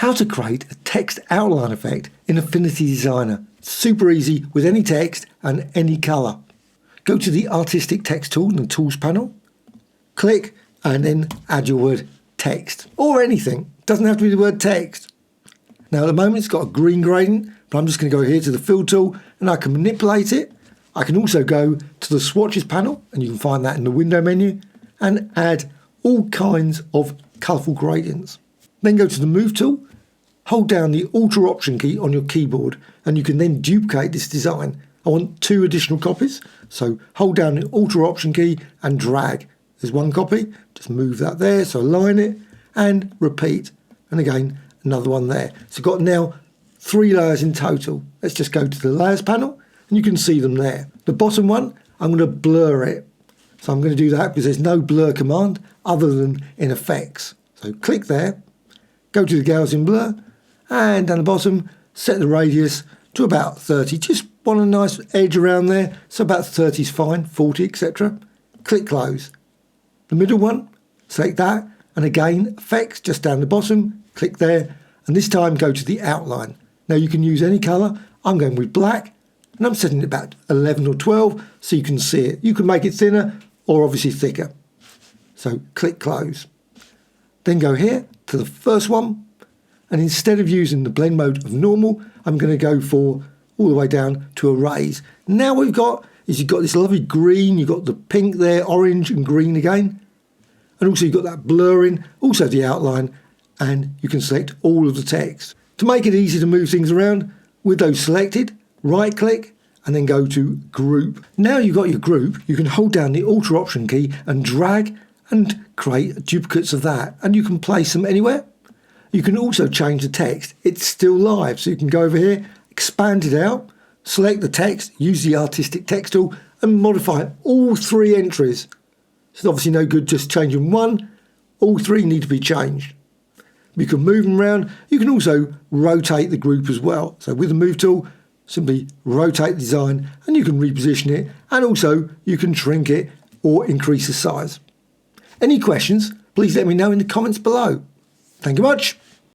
How to create a text outline effect in Affinity Designer. Super easy with any text and any colour. Go to the Artistic Text tool in the Tools panel. Click and then add your word text or anything. Doesn't have to be the word text. Now at the moment it's got a green gradient, but I'm just going to go here to the Fill tool and I can manipulate it. I can also go to the Swatches panel, and you can find that in the Window menu, and add all kinds of colourful gradients. Then go to the Move tool, hold down the Alt or Option key on your keyboard, and you can then duplicate this design. I want 2 additional copies, so hold down the Alt or Option key and drag. There's 1 copy, just move that there, so align it, and repeat. And again, another one there. So I've got now 3 layers in total. Let's just go to the Layers panel, and you can see them there. The bottom one, I'm going to blur it. So I'm going to do that because there's no blur command other than in Effects. So click there, go to the Gaussian blur, and down the bottom, set the radius to about 30. Just want a nice edge around there, so about 30 is fine, 40, etc. Click close. The middle one, select that, and again, Effects just down the bottom, click there, and this time go to the outline. Now you can use any colour. I'm going with black, and I'm setting it about 11 or 12 so you can see it. You can make it thinner or obviously thicker. So click close. Then go here to the first one, and instead of using the blend mode of normal, I'm going to go for all the way down to erase. Now you've got this lovely green, you've got the pink there, orange and green again, and also you've got that blurring, also the outline, and you can select all of the text. To make it easy to move things around, with those selected, right click and then go to Group. Now you've got your group, you can hold down the Alt or Option key and drag and create duplicates of that, and you can place them anywhere. You can also change the text. It's still live, so you can go over here, expand it out, select the text, use the Artistic Text tool and modify all 3 entries. It's obviously no good just changing one, all 3 need to be changed. You can move them around. You can also rotate the group as well. So with the Move tool, simply rotate the design and you can reposition it, and also you can shrink it or increase the size. Any questions, please let me know in the comments below. Thank you much.